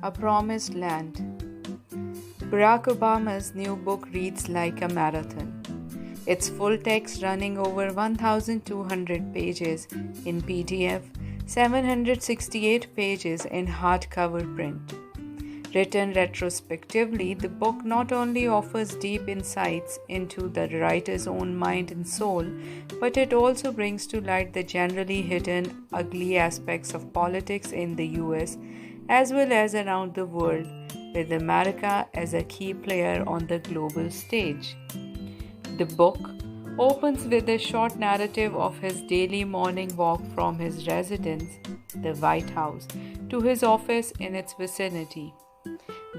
A Promised Land. Barack Obama's new book reads like a marathon. Its full text running over 1,200 pages in PDF, 768 pages in hardcover print. Written retrospectively, the book not only offers deep insights into the writer's own mind and soul, but it also brings to light the generally hidden, ugly aspects of politics in the US as well as around the world, with America as a key player on the global stage. The book opens with a short narrative of his daily morning walk from his residence, the White House, to his office in its vicinity.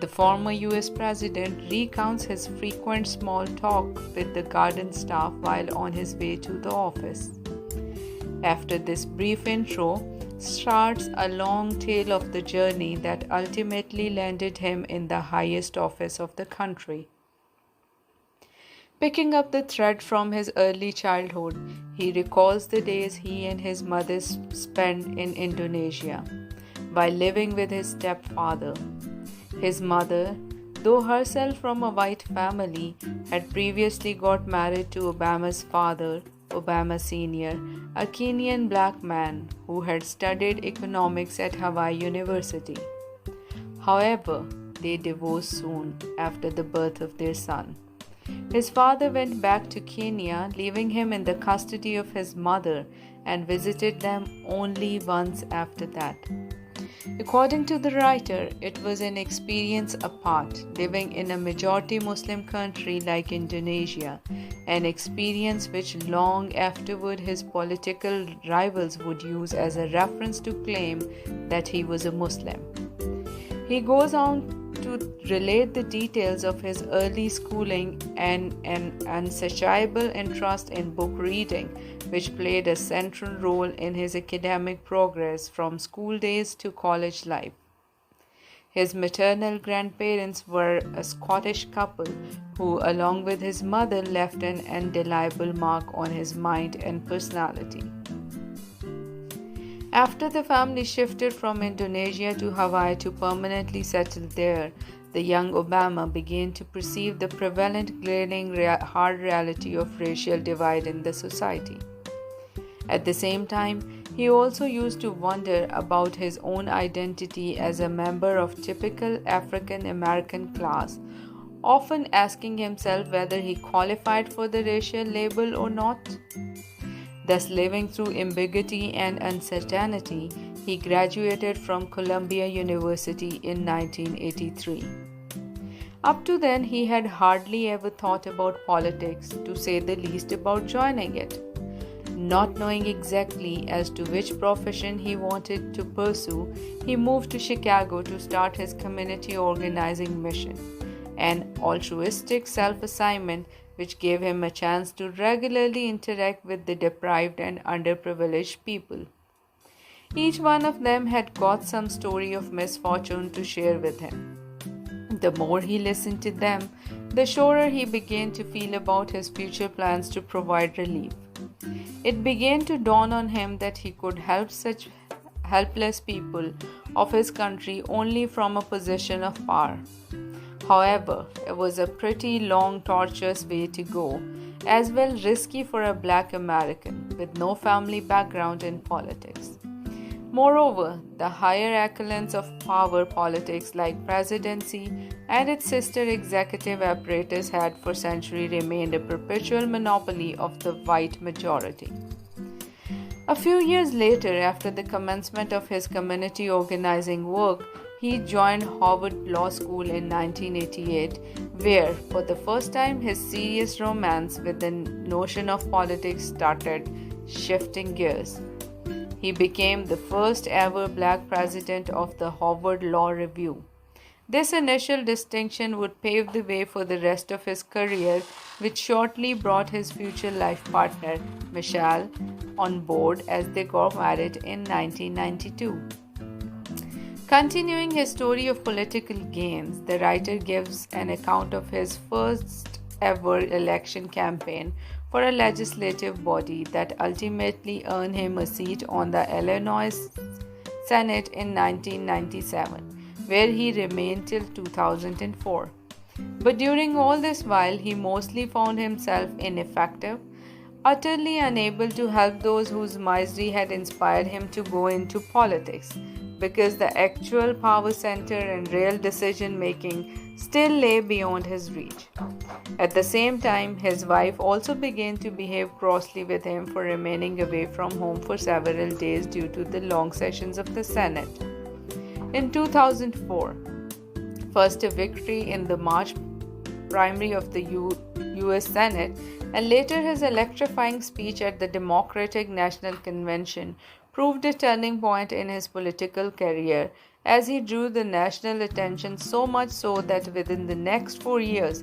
The former US president recounts his frequent small talk with the garden staff while on his way to the office. After this brief intro, starts a long tale of the journey that ultimately landed him in the highest office of the country. Picking up the thread from his early childhood, he recalls the days he and his mother spent in Indonesia while living with his stepfather. His mother, though herself from a white family, had previously got married to Obama's father, Obama Sr., a Kenyan black man who had studied economics at Hawaii University. However, they divorced soon after the birth of their son. His father went back to Kenya, leaving him in the custody of his mother, and visited them only once after that. According to the writer, it was an experience apart, living in a majority Muslim country like Indonesia, an experience which long afterward his political rivals would use as a reference to claim that he was a Muslim. He goes on to relate the details of his early schooling and an insatiable interest in book reading, which played a central role in his academic progress from school days to college life. His maternal grandparents were a Scottish couple who, along with his mother, left an indelible mark on his mind and personality. After the family shifted from Indonesia to Hawaii to permanently settle there, the young Obama began to perceive the prevalent glaring hard reality of racial divide in the society. At the same time, he also used to wonder about his own identity as a member of typical African American class, often asking himself whether he qualified for the racial label or not. Thus, living through ambiguity and uncertainty, he graduated from Columbia University in 1983. Up to then, he had hardly ever thought about politics, to say the least about joining it. Not knowing exactly as to which profession he wanted to pursue, he moved to Chicago to start his community organizing mission, an altruistic self-assignment which gave him a chance to regularly interact with the deprived and underprivileged people. Each one of them had got some story of misfortune to share with him. The more he listened to them, the surer he began to feel about his future plans to provide relief. It began to dawn on him that he could help such helpless people of his country only from a position of power. However, it was a pretty long, tortuous way to go, as well risky for a black American with no family background in politics. Moreover, the higher echelons of power politics like presidency and its sister executive apparatus had for centuries remained a perpetual monopoly of the white majority. A few years later, after the commencement of his community organizing work, he joined Harvard Law School in 1988, where, for the first time, his serious romance with the notion of politics started shifting gears. He became the first ever black president of the Harvard Law Review. This initial distinction would pave the way for the rest of his career, which shortly brought his future life partner, Michelle, on board as they got married in 1992. Continuing his story of political gains, the writer gives an account of his first ever election campaign for a legislative body that ultimately earned him a seat on the Illinois Senate in 1997, where he remained till 2004. But during all this while, he mostly found himself ineffective, utterly unable to help those whose misery had inspired him to go into politics, because the actual power center and real decision making still lay beyond his reach. At the same time, his wife also began to behave crossly with him for remaining away from home for several days due to the long sessions of the Senate. In 2004, first a victory in the March primary of the US Senate, and later his electrifying speech at the Democratic National Convention proved a turning point in his political career, as he drew the national attention so much so that within the next 4 years,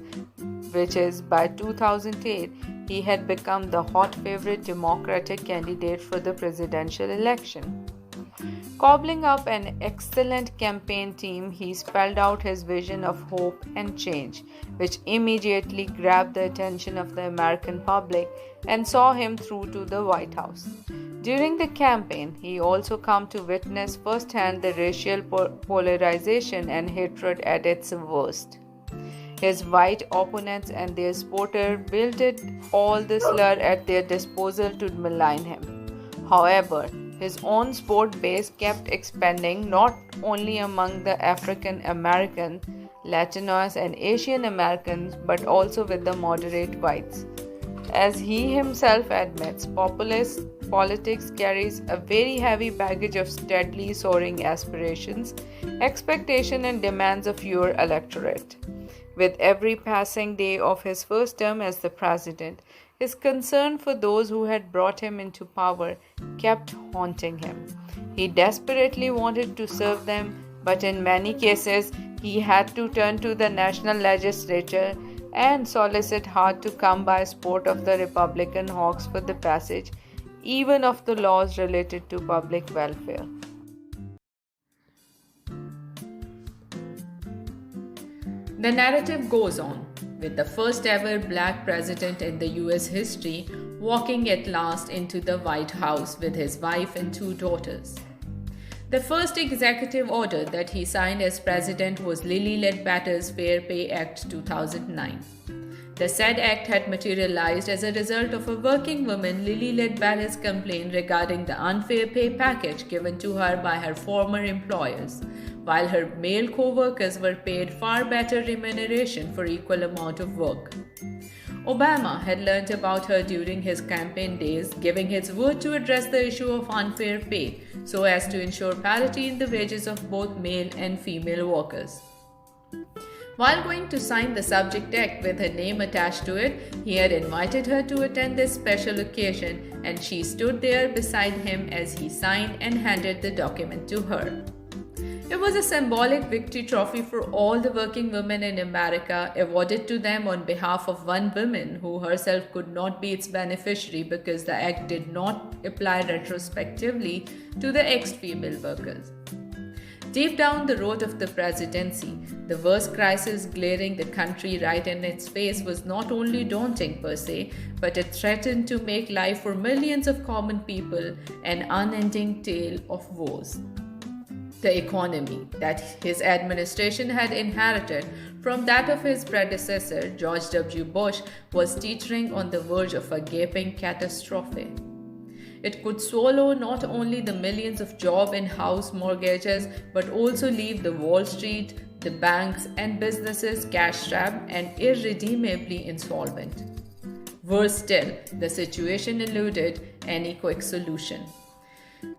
which is by 2008, he had become the hot favorite Democratic candidate for the presidential election. Cobbling up an excellent campaign team, he spelled out his vision of hope and change, which immediately grabbed the attention of the American public and saw him through to the White House. During the campaign, he also came to witness firsthand the racial polarization and hatred at its worst. His white opponents and their supporters wielded all the slur at their disposal to malign him. However, his own support base kept expanding not only among the African American, Latinos, and Asian Americans, but also with the moderate whites. As he himself admits, populist politics carries a very heavy baggage of steadily soaring aspirations, expectations, and demands of your electorate. With every passing day of his first term as the president, his concern for those who had brought him into power kept haunting him. He desperately wanted to serve them, but in many cases, he had to turn to the national legislature and solicit hard to come by support of the Republican hawks for the passage, even of the laws related to public welfare. The narrative goes on, with the first ever black president in the US history walking at last into the White House with his wife and 2 daughters. The first executive order that he signed as president was Lilly Ledbetter's Fair Pay Act 2009. The said act had materialized as a result of a working woman, Lilly Ledbetter's complaint regarding the unfair pay package given to her by her former employers, while her male co-workers were paid far better remuneration for equal amount of work. Obama had learnt about her during his campaign days, giving his word to address the issue of unfair pay so as to ensure parity in the wages of both male and female workers. While going to sign the subject act with her name attached to it, he had invited her to attend this special occasion, and she stood there beside him as he signed and handed the document to her. It was a symbolic victory trophy for all the working women in America, awarded to them on behalf of one woman who herself could not be its beneficiary because the act did not apply retrospectively to the ex-female workers. Deep down the road of the presidency, the worst crisis glaring the country right in its face was not only daunting per se, but it threatened to make life for millions of common people an unending tale of woes. The economy that his administration had inherited from that of his predecessor, George W. Bush, was teetering on the verge of a gaping catastrophe. It could swallow not only the millions of job and house mortgages, but also leave the Wall Street, the banks, and businesses cash-strapped and irredeemably insolvent. Worse still, the situation eluded any quick solution.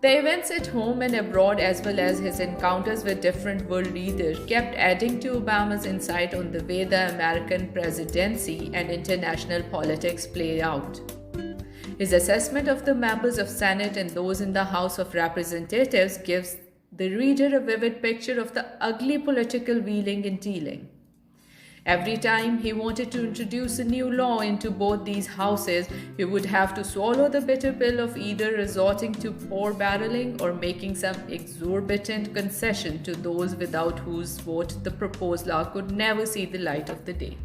The events at home and abroad, as well as his encounters with different world leaders, kept adding to Obama's insight on the way the American presidency and international politics play out. His assessment of the members of Senate and those in the House of Representatives gives the reader a vivid picture of the ugly political wheeling and dealing. Every time he wanted to introduce a new law into both these houses, he would have to swallow the bitter pill of either resorting to poor barreling or making some exorbitant concession to those without whose vote the proposed law could never see the light of the day.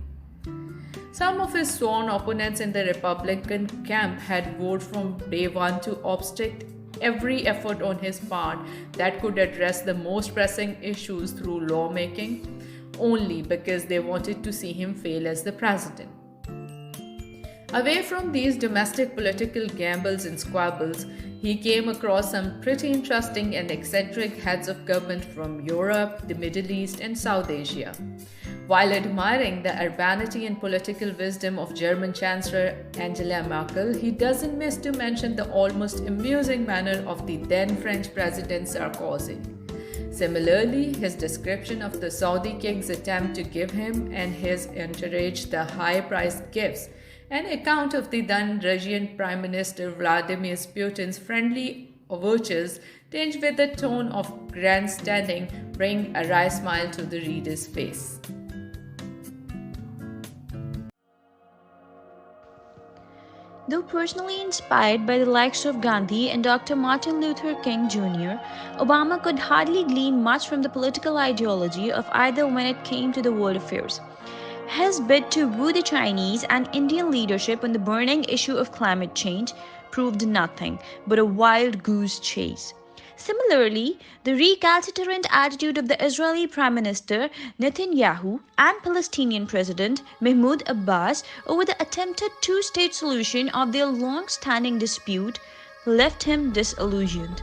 Some of his sworn opponents in the Republican camp had vowed from day one to obstruct every effort on his part that could address the most pressing issues through lawmaking, only because they wanted to see him fail as the president. Away from these domestic political gambles and squabbles, he came across some pretty interesting and eccentric heads of government from Europe, the Middle East, and South Asia. While admiring the urbanity and political wisdom of German Chancellor Angela Merkel, he doesn't miss to mention the almost amusing manner of the then French President Sarkozy. Similarly, his description of the Saudi king's attempt to give him and his entourage the high-priced gifts, an account of the then Russian Prime Minister Vladimir Putin's friendly overtures tinged with a tone of grandstanding bring a wry smile to the reader's face. Though personally inspired by the likes of Gandhi and Dr. Martin Luther King Jr., Obama could hardly glean much from the political ideology of either when it came to the world affairs. His bid to woo the Chinese and Indian leadership on the burning issue of climate change proved nothing but a wild goose chase. Similarly, the recalcitrant attitude of the Israeli Prime Minister Netanyahu and Palestinian President Mahmoud Abbas over the attempted two-state solution of their long-standing dispute left him disillusioned.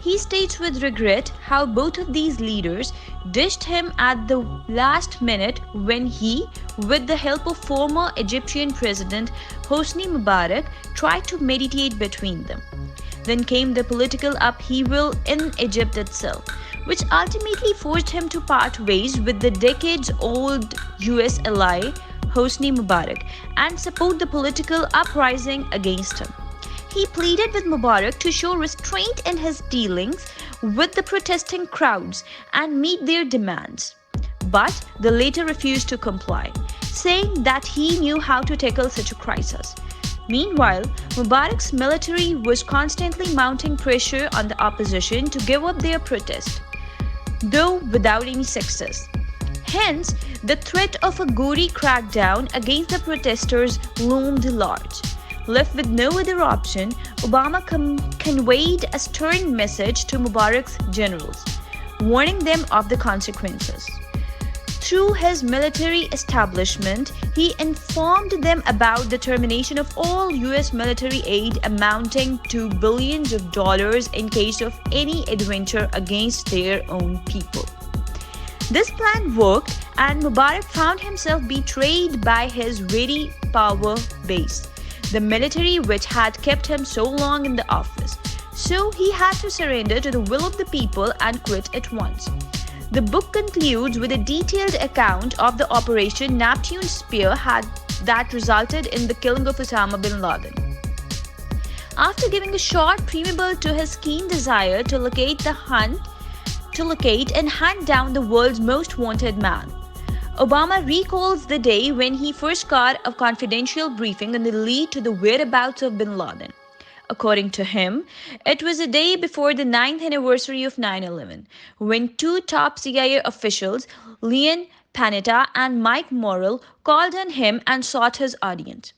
He states with regret how both of these leaders dished him at the last minute when he, with the help of former Egyptian President Hosni Mubarak, tried to mediate between them. Then came the political upheaval in Egypt itself, which ultimately forced him to part ways with the decades-old US ally Hosni Mubarak and support the political uprising against him. He pleaded with Mubarak to show restraint in his dealings with the protesting crowds and meet their demands. But the latter refused to comply, saying that he knew how to tackle such a crisis. Meanwhile, Mubarak's military was constantly mounting pressure on the opposition to give up their protest, though without any success. Hence, the threat of a gory crackdown against the protesters loomed large. Left with no other option, Obama conveyed a stern message to Mubarak's generals, warning them of the consequences. Through his military establishment, he informed them about the termination of all US military aid amounting to billions of dollars in case of any adventure against their own people. This plan worked, and Mubarak found himself betrayed by his very power base, the military which had kept him so long in the office. So he had to surrender to the will of the people and quit at once. The book concludes with a detailed account of the Operation Neptune Spear that resulted in the killing of Osama bin Laden. After giving a short preamble to his keen desire to locate and hunt down the world's most wanted man, Obama recalls the day when he first got a confidential briefing on the lead to the whereabouts of bin Laden. According to him, it was a day before the 9th anniversary of 9/11, when two top CIA officials, Leon Panetta and Mike Morrell, called on him and sought his audience.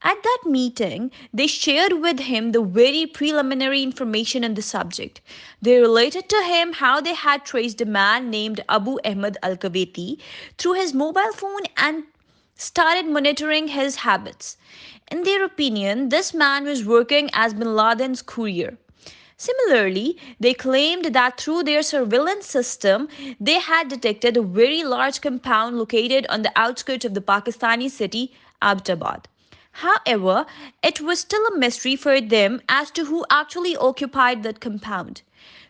At that meeting, they shared with him the very preliminary information on the subject. They related to him how they had traced a man named Abu Ahmed al-Kuwaiti through his mobile phone and started monitoring his habits. In their opinion, this man was working as bin Laden's courier. Similarly, they claimed that through their surveillance system, they had detected a very large compound located on the outskirts of the Pakistani city Abbottabad. However, it was still a mystery for them as to who actually occupied that compound,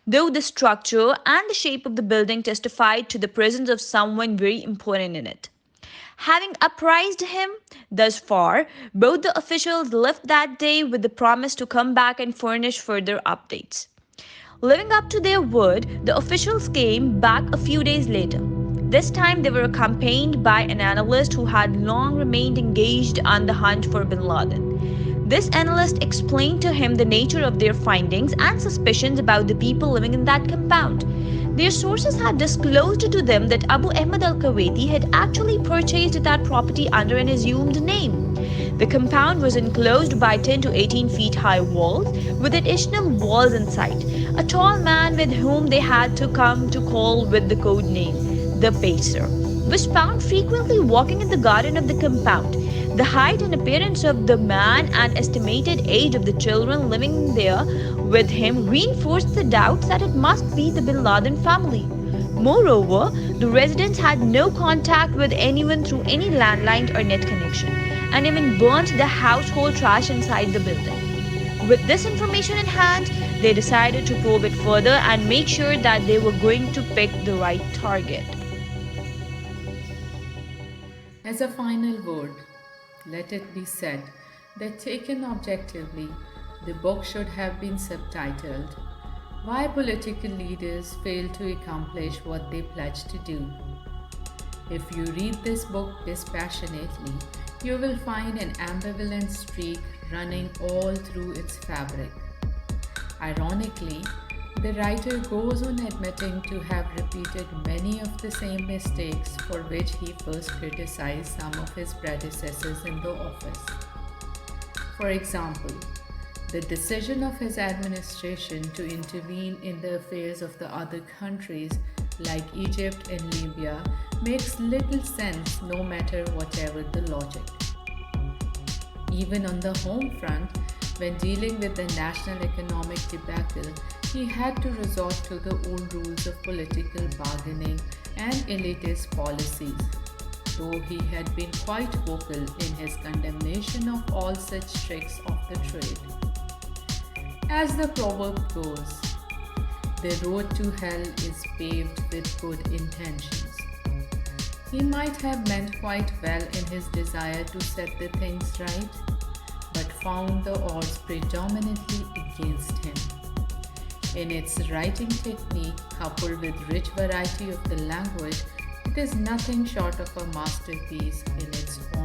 though the structure and the shape of the building testified to the presence of someone very important in it. Having apprised him thus far, both the officials left that day with the promise to come back and furnish further updates. Living up to their word, the officials came back a few days later. This time they were accompanied by an analyst who had long remained engaged on the hunt for bin Laden. This analyst explained to him the nature of their findings and suspicions about the people living in that compound. Their sources had disclosed to them that Abu Ahmed al-Kuwaiti had actually purchased that property under an assumed name. The compound was enclosed by 10 to 18 feet high walls with additional walls in sight. A tall man with whom they had to come to call with the code name, the Pacer, was found frequently walking in the garden of the compound. The height and appearance of the man and estimated age of the children living there with him reinforced the doubts that it must be the Bin Laden family. Moreover, the residents had no contact with anyone through any landline or net connection, and even burnt the household trash inside the building. With this information in hand, they decided to probe it further and make sure that they were going to pick the right target. As a final word, let it be said that taken objectively, the book should have been subtitled Why Political Leaders Fail to Accomplish What They Pledge to Do. If you read this book dispassionately, you will find an ambivalent streak running all through its fabric. Ironically, the writer goes on admitting to have repeated many of the same mistakes for which he first criticized some of his predecessors in the office. For example, the decision of his administration to intervene in the affairs of the other countries like Egypt and Libya makes little sense no matter whatever the logic. Even on the home front, when dealing with the national economic debacle, he had to resort to the old rules of political bargaining and elitist policies, though he had been quite vocal in his condemnation of all such tricks of the trade. As the proverb goes, the road to hell is paved with good intentions. He might have meant quite well in his desire to set the things right, but found the odds predominantly against him. In its writing technique, coupled with rich variety of the language, it is nothing short of a masterpiece in its own